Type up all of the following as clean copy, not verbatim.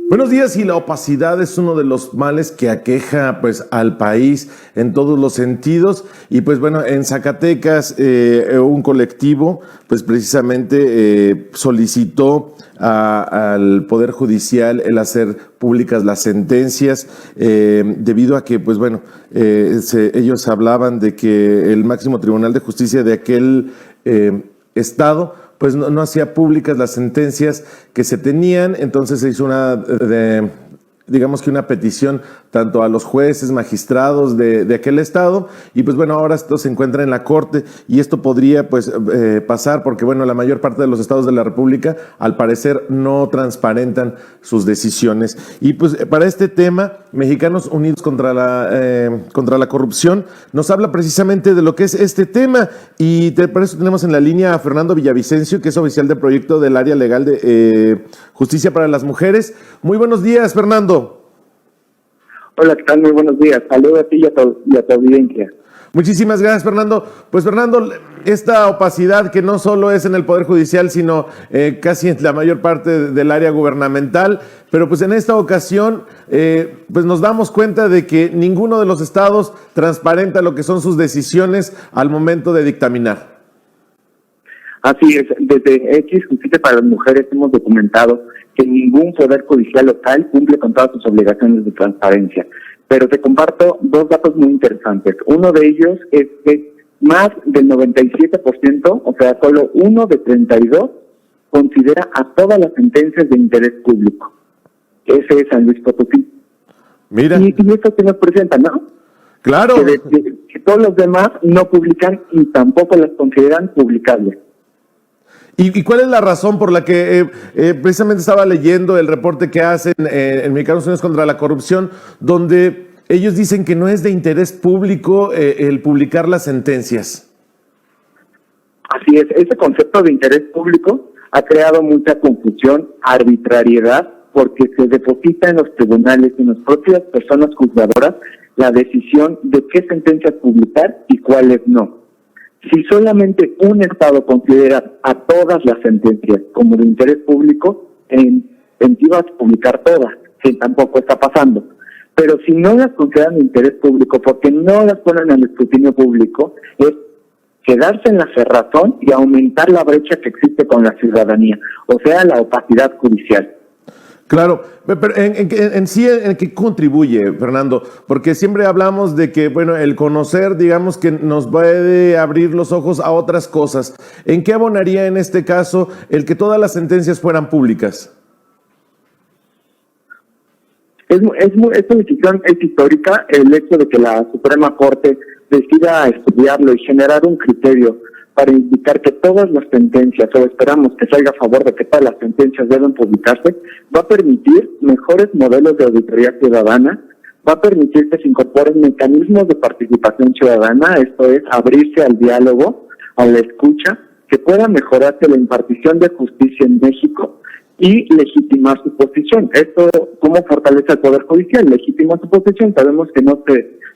Buenos días. Y la opacidad es uno de los males que aqueja pues al país en todos los sentidos. Y pues bueno, en Zacatecas un colectivo pues precisamente solicitó al Poder Judicial el hacer públicas las sentencias debido a que pues bueno, ellos hablaban de que el máximo Tribunal de Justicia de aquel estado pues no hacía públicas las sentencias que se tenían. Entonces se hizo digamos que una petición tanto a los jueces, magistrados de aquel estado, y pues bueno, ahora esto se encuentra en la Corte, y esto podría pues pasar porque bueno, la mayor parte de los estados de la República al parecer no transparentan sus decisiones. Y pues para este tema, Mexicanos Unidos contra la Corrupción nos habla precisamente de lo que es este tema, y por eso tenemos en la línea a Fernando Villavicencio, que es oficial de proyecto del área legal de Justicia para las Mujeres. Muy buenos días, Fernando. Hola, ¿qué tal? Muy buenos días. Saludos a ti y a tu audiencia. Muchísimas gracias, Fernando. Pues, Fernando, esta opacidad que no solo es en el Poder Judicial, sino casi en la mayor parte del área gubernamental, pero pues en esta ocasión pues nos damos cuenta de que ninguno de los estados transparenta lo que son sus decisiones al momento de dictaminar. Así es, desde X Justicia para las Mujeres hemos documentado que ningún poder judicial local cumple con todas sus obligaciones de transparencia. Pero te comparto dos datos muy interesantes. Uno de ellos es que más del 97%, o sea, solo 1 de 32, considera a todas las sentencias de interés público. Ese es San Luis Potosí. Mira. Y esto que nos presenta, ¿no? Claro. Que todos los demás no publican y tampoco las consideran publicables. ¿Y cuál es la razón por la que precisamente estaba leyendo el reporte que hacen en Mexicanos Unidos contra la Corrupción, donde ellos dicen que no es de interés público el publicar las sentencias? Así es, ese concepto de interés público ha creado mucha confusión, arbitrariedad, porque se deposita en los tribunales y en las propias personas juzgadoras la decisión de qué sentencias publicar y cuáles no. Si solamente un estado considera a todas las sentencias como de interés público, incentiva a publicar todas, que tampoco está pasando. Pero si no las consideran de interés público porque no las ponen al escrutinio público, es quedarse en la cerrazón y aumentar la brecha que existe con la ciudadanía, o sea, la opacidad judicial. Claro, pero ¿en qué contribuye, Fernando? Porque siempre hablamos de que, bueno, el conocer, digamos que nos puede abrir los ojos a otras cosas. ¿En qué abonaría en este caso el que todas las sentencias fueran públicas? Esta decisión es histórica, el hecho de que la Suprema Corte decida estudiarlo y generar un criterio para indicar que todas las sentencias, o esperamos que salga a favor de que todas las sentencias deben publicarse, va a permitir mejores modelos de auditoría ciudadana, va a permitir que se incorporen mecanismos de participación ciudadana, esto es, abrirse al diálogo, a la escucha, que pueda mejorarse la impartición de justicia en México y legitimar su posición. Esto, ¿cómo fortalece el Poder Judicial? Legitima su posición. Sabemos que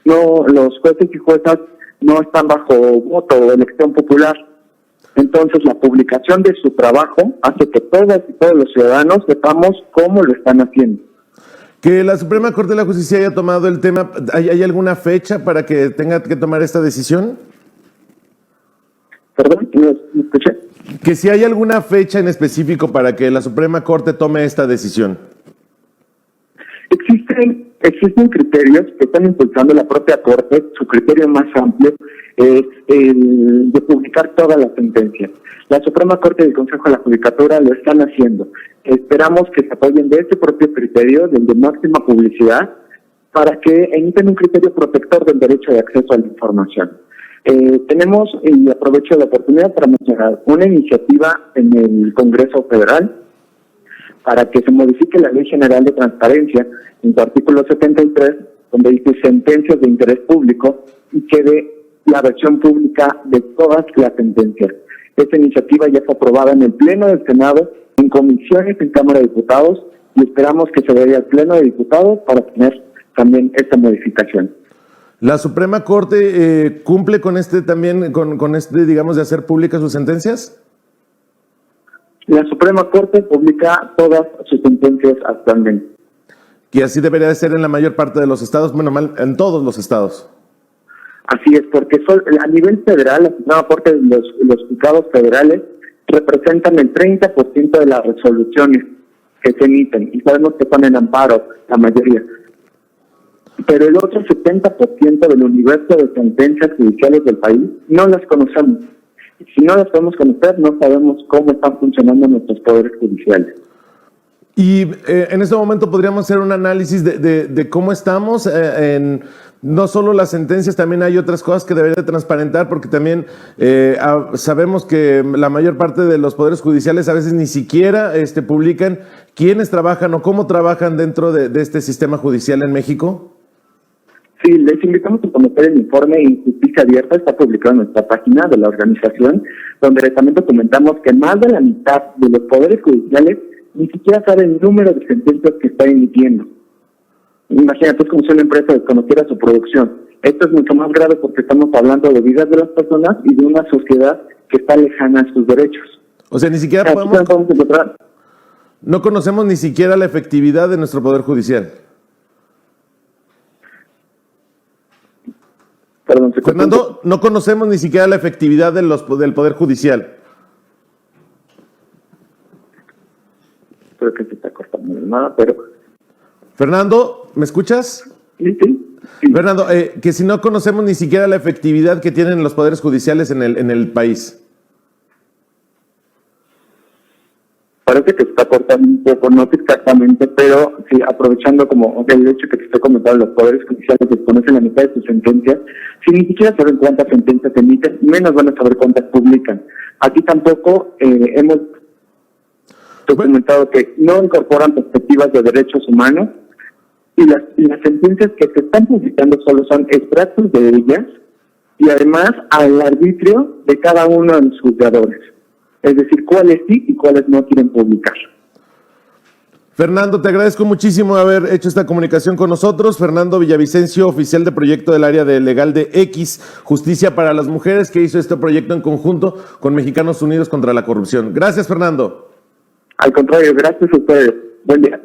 los jueces y juezas no están bajo voto o elección popular. Entonces, la publicación de su trabajo hace que todas y todos los ciudadanos sepamos cómo lo están haciendo. Que la Suprema Corte de la Justicia haya tomado el tema, ¿hay alguna fecha para que tenga que tomar esta decisión? Perdón, ¿me escuché? Que si hay alguna fecha en específico para que la Suprema Corte tome esta decisión. Existen criterios que están impulsando la propia Corte. Su criterio más amplio es el de publicar todas las sentencias. La Suprema Corte y el Consejo de la Judicatura lo están haciendo. Esperamos que se apoyen de ese propio criterio, del de máxima publicidad, para que emiten un criterio protector del derecho de acceso a la información. Tenemos, y aprovecho la oportunidad para mencionar, una iniciativa en el Congreso Federal para que se modifique la Ley General de Transparencia en su artículo 73, donde dice sentencias de interés público, y quede la versión pública de todas las sentencias. Esta iniciativa ya fue aprobada en el Pleno del Senado, en comisiones en Cámara de Diputados, y esperamos que se vaya al Pleno de Diputados para tener también esta modificación. ¿La Suprema Corte cumple con con digamos, de hacer públicas sus sentencias? La Suprema Corte publica todas sus sentencias actualmente. que así debería de ser en la mayor parte de los estados, bueno, en todos los estados. Así es, porque a nivel federal, la Suprema Corte, los juzgados federales representan el 30% de las resoluciones que se emiten, y sabemos que son en amparo la mayoría. Pero el otro 70% del universo de sentencias judiciales del país no las conocemos. Y si no las podemos conocer, no sabemos cómo están funcionando nuestros poderes judiciales. Y en este momento podríamos hacer un análisis de cómo estamos en no solo las sentencias, también hay otras cosas que debería de transparentar, porque también sabemos que la mayor parte de los poderes judiciales a veces ni siquiera publican quiénes trabajan o cómo trabajan dentro de este sistema judicial en México. Sí, les invitamos a conocer el informe Injusticia Abierta, está publicado en nuestra página de la organización, donde también documentamos que más de la mitad de los poderes judiciales ni siquiera sabe el número de sentencias que está emitiendo. Imagínate, es como si una empresa desconociera su producción. Esto es mucho más grave porque estamos hablando de vidas de las personas y de una sociedad que está lejana a sus derechos. O sea, ni siquiera podemos encontrar. No conocemos ni siquiera la efectividad de nuestro poder judicial. Perdón, Fernando, no conocemos ni siquiera la efectividad del poder judicial. Creo que se está cortando nada, pero... Fernando, ¿me escuchas? Sí. Fernando, que si no conocemos ni siquiera la efectividad que tienen los poderes judiciales en el país. Parece que se está cortando un poco, no sé exactamente, pero sí, aprovechando como el hecho que te estoy comentando, los poderes judiciales desconocen la mitad de sus sentencias, si ni siquiera saben cuántas sentencias emiten, menos van a saber cuántas publican. Aquí tampoco hemos documentado que no incorporan perspectivas de derechos humanos, y las sentencias que se están publicando solo son extractos de ellas, y además al arbitrio de cada uno de los juzgadores. Es decir, cuáles sí y cuáles no quieren publicar. Fernando, te agradezco muchísimo haber hecho esta comunicación con nosotros. Fernando Villavicencio, oficial de proyecto del área de legal de X, Justicia para las Mujeres, que hizo este proyecto en conjunto con Mexicanos Unidos contra la Corrupción. Gracias, Fernando. Al contrario, gracias a ustedes. Buen día.